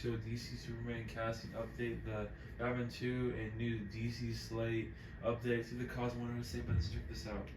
show DC Superman casting update, the Batman 2 and new DC slate update. See the cause one to say, but let's check this out.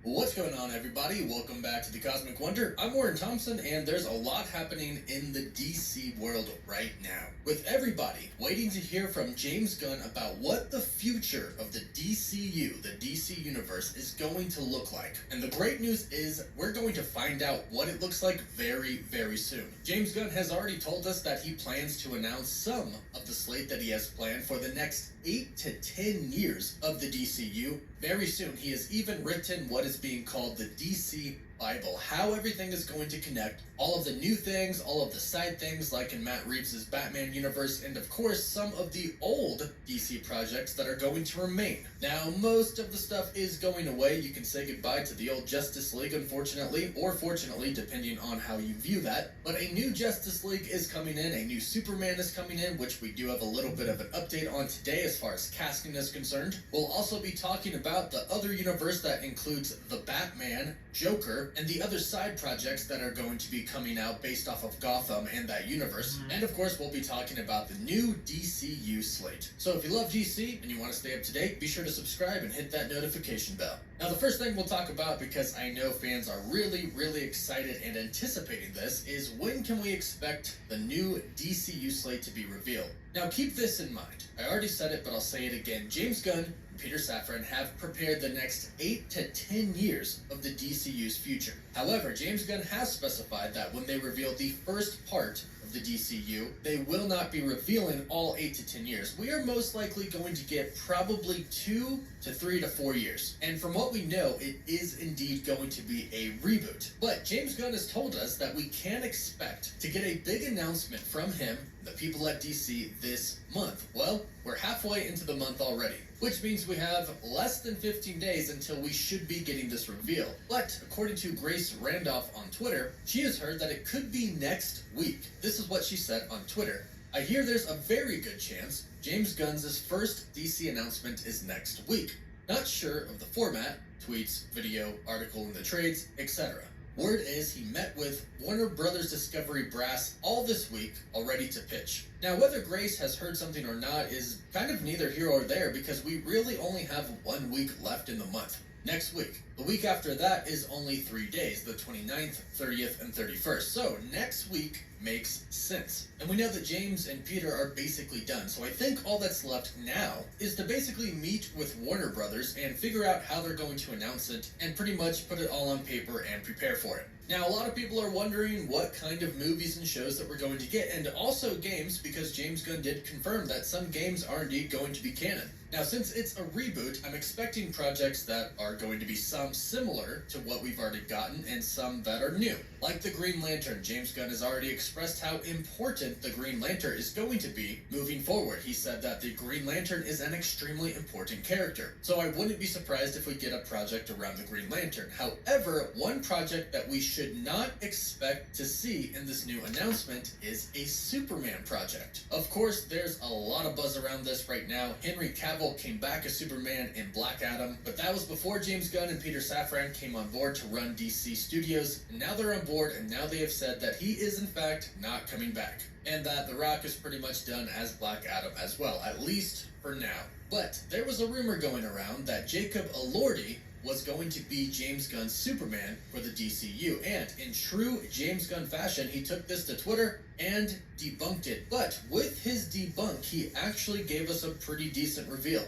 What's going on, everybody? Welcome back to the Cosmic Wonder. I'm Warren Thompson, and there's a lot happening in the DC world right now, with everybody waiting to hear from James Gunn about what the future of the DCU, the DC Universe, is going to look like. And the great news is we're going to find out what it looks like very, very soon. James Gunn has already told us that he plans to announce some of the slate that he has planned for the next 8 to 10 years of the DCU very soon. He has even written what is being called the DC Bible, how everything is going to connect, all of the new things, all of the side things like in Matt Reeves' Batman universe, and of course some of the old DC projects that are going to remain. Now, most of the stuff is going away. You can say goodbye to the old Justice League, unfortunately, or fortunately, depending on how you view that. But a new Justice League is coming in, a new Superman is coming in, which we do have a little bit of an update on today as far as casting is concerned. We'll also be talking about the other universe that includes the Batman, Joker, and the other side projects that are going to be coming out based off of Gotham and that universe. And of course, we'll be talking about the new DCU slate. So if you love DC and you want to stay up to date, be sure to subscribe and hit that notification bell. Now, the first thing we'll talk about, because I know fans are really, really excited and anticipating this, is when can we expect the new DCU slate to be revealed? Now, keep this in mind. I already said it, but I'll say it again. James Gunn and Peter Safran have prepared the next 8 to 10 years of the DCU's future. However, James Gunn has specified that when they reveal the first part of the DCU, they will not be revealing all 8 to 10 years. We are most likely going to get probably 2 to 3 to 4 years. And from what we know, it is indeed going to be a reboot. But James Gunn has told us that we can expect to get a big announcement from him, the people at DC, this month. Well, we're halfway into the month already, which means we have less than 15 days until we should be getting this reveal. But according to Grace Randolph on Twitter, she has heard that it could be next week. This is what she said on Twitter. I hear there's a very good chance James Gunn's first DC announcement is next week. Not sure of the format, tweets, video, article in the trades, etc. Word is he met with Warner Brothers Discovery brass all this week, all ready to pitch. Now, whether Grace has heard something or not is kind of neither here or there, because we really only have 1 week left in the month. Next week. The week after that is only 3 days, the 29th, 30th, and 31st. So next week makes sense. And we know that James and Peter are basically done, so I think all that's left now is to basically meet with Warner Brothers and figure out how they're going to announce it and pretty much put it all on paper and prepare for it. Now, a lot of people are wondering what kind of movies and shows that we're going to get, and also games, because James Gunn did confirm that some games are indeed going to be canon. Now, since it's a reboot, I'm expecting projects that are going to be some similar to what we've already gotten and some that are new. Like the Green Lantern, James Gunn has already expressed how important the Green Lantern is going to be moving forward. He said that the Green Lantern is an extremely important character. So I wouldn't be surprised if we get a project around the Green Lantern. However, one project that we should not expect to see in this new announcement is a Superman project. Of course, there's a lot of buzz around this right now. Henry Cavill came back as Superman in Black Adam, but that was before James Gunn and Peter Safran came on board to run DC Studios, and now they're on board, and now they have said that he is in fact not coming back, and that The Rock is pretty much done as Black Adam as well, at least for now. But there was a rumor going around that Jacob Elordi was going to be James Gunn's Superman for the DCU, and in true James Gunn fashion, he took this to Twitter and debunked it. But with his debunk, he actually gave us a pretty decent reveal.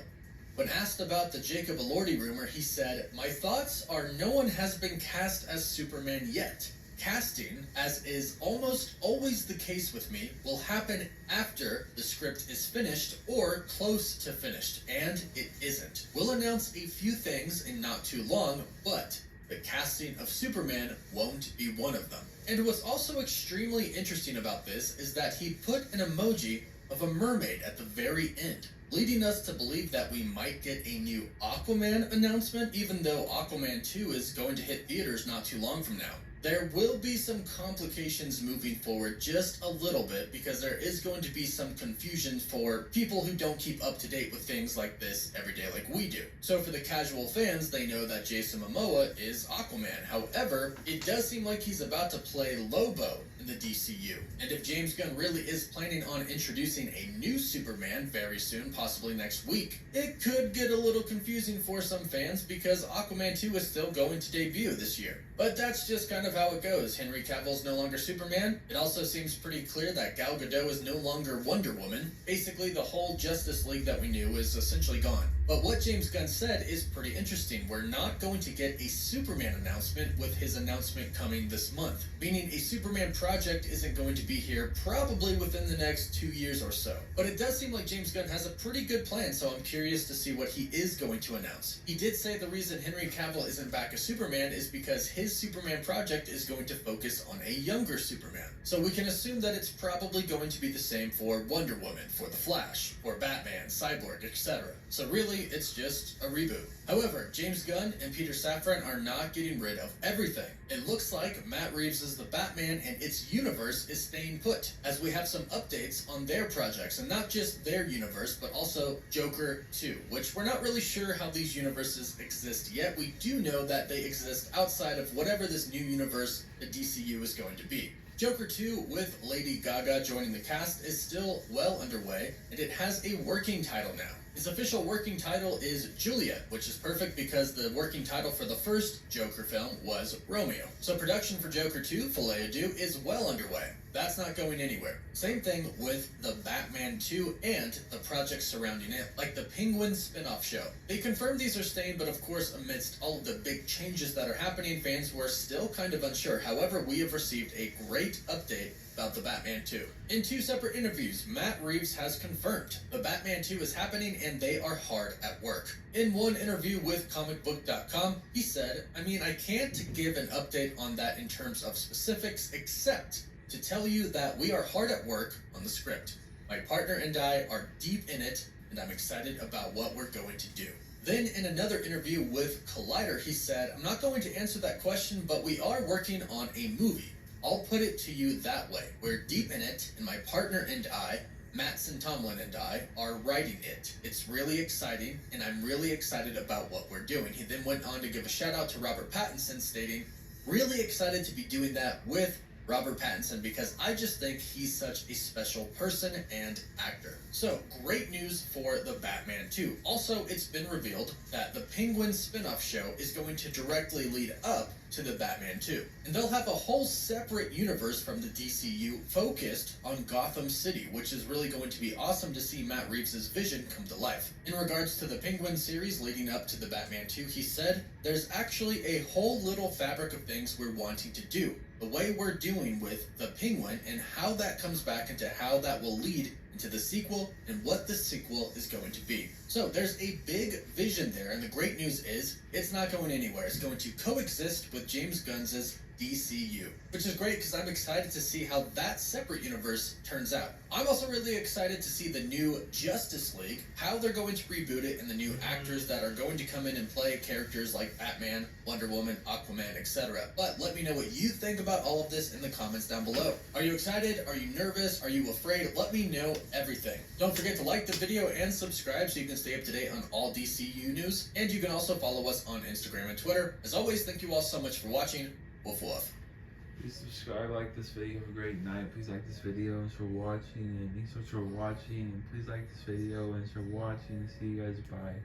When asked about the Jacob Elordi rumor, he said, "My thoughts are no one has been cast as Superman yet. Casting, as is almost always the case with me, will happen after the script is finished or close to finished, and it isn't. We'll announce a few things in not too long, but the casting of Superman won't be one of them." And what's also extremely interesting about this is that he put an emoji of a mermaid at the very end, leading us to believe that we might get a new Aquaman announcement, even though Aquaman 2 is going to hit theaters not too long from now. There will be some complications moving forward just a little bit because there is going to be some confusion for people who don't keep up to date with things like this every day like we do. So for the casual fans, they know that Jason Momoa is Aquaman. However, it does seem like he's about to play Lobo in the DCU. And if James Gunn really is planning on introducing a new Superman very soon, possibly next week, it could get a little confusing for some fans because Aquaman 2 is still going to debut this year. But that's just kind of how it goes. Henry Cavill's no longer Superman. It also seems pretty clear that Gal Gadot is no longer Wonder Woman. Basically, the whole Justice League that we knew is essentially gone. But what James Gunn said is pretty interesting. We're not going to get a Superman announcement with his announcement coming this month, meaning a Superman project isn't going to be here probably within the next 2 years or so. But it does seem like James Gunn has a pretty good plan, so I'm curious to see what he is going to announce. He did say the reason Henry Cavill isn't back as Superman is because his Superman project is going to focus on a younger Superman. So we can assume that it's probably going to be the same for Wonder Woman, for The Flash, for Batman, Cyborg, etc. So really, it's just a reboot. However, James Gunn and Peter Safran are not getting rid of everything. It looks like Matt Reeves' The Batman and its universe is staying put, as we have some updates on their projects, and not just their universe, but also Joker 2, which we're not really sure how these universes exist yet. We do know that they exist outside of whatever this new universe the DCU is going to be. Joker 2, with Lady Gaga joining the cast, is still well underway, and it has a working title now. Its official working title is Juliet, which is perfect because the working title for the first Joker film was Romeo. So production for Joker 2, Filet Adieu, is well underway. That's not going anywhere. Same thing with the Batman 2 and the projects surrounding it, like the Penguin spin-off show. They confirmed these are staying, but of course, amidst all of the big changes that are happening, fans were still kind of unsure. However, we have received a great update about the Batman 2. In 2 separate interviews, Matt Reeves has confirmed the Batman 2 is happening and they are hard at work. In one interview with comicbook.com, he said, I can't give an update on that in terms of specifics, except to tell you that we are hard at work on the script. My partner and I are deep in it, and I'm excited about what we're going to do. Then in another interview with Collider, he said, I'm not going to answer that question, but we are working on a movie. I'll put it to you that way. We're deep in it, and my partner and I, Mattson Tomlin and I, are writing it. It's really exciting, and I'm really excited about what we're doing. He then went on to give a shout out to Robert Pattinson, stating, really excited to be doing that with Robert Pattinson because I just think he's such a special person and actor. So, great news for the Batman 2. Also, it's been revealed that the Penguin spin-off show is going to directly lead up to the Batman 2. And they'll have a whole separate universe from the DCU focused on Gotham City, which is really going to be awesome to see Matt Reeves' vision come to life. In regards to the Penguin series leading up to the Batman 2, he said, there's actually a whole little fabric of things we're wanting to do. The way we're doing with the Penguin and how that comes back into how that will lead into the sequel and what the sequel is going to be. So there's a big vision there, and the great news is it's not going anywhere. It's going to coexist with James Gunn's DCU, which is great because I'm excited to see how that separate universe turns out. I'm also really excited to see the new Justice League, how they're going to reboot it, and the new actors that are going to come in and play characters like Batman, Wonder Woman, Aquaman, etc. But let me know what you think about all of this in the comments down below. Are you excited? Are you nervous? Are you afraid? Let me know everything. Don't forget to like the video and subscribe so you can stay up to date on all DCU news. And you can also follow us on Instagram and Twitter. As always, thank you all so much for watching. Woof woof. Please subscribe, like this video. Have a great night. Please like this video and for watching. And thanks so much for watching. And please like this video and for watching. See you guys. Bye.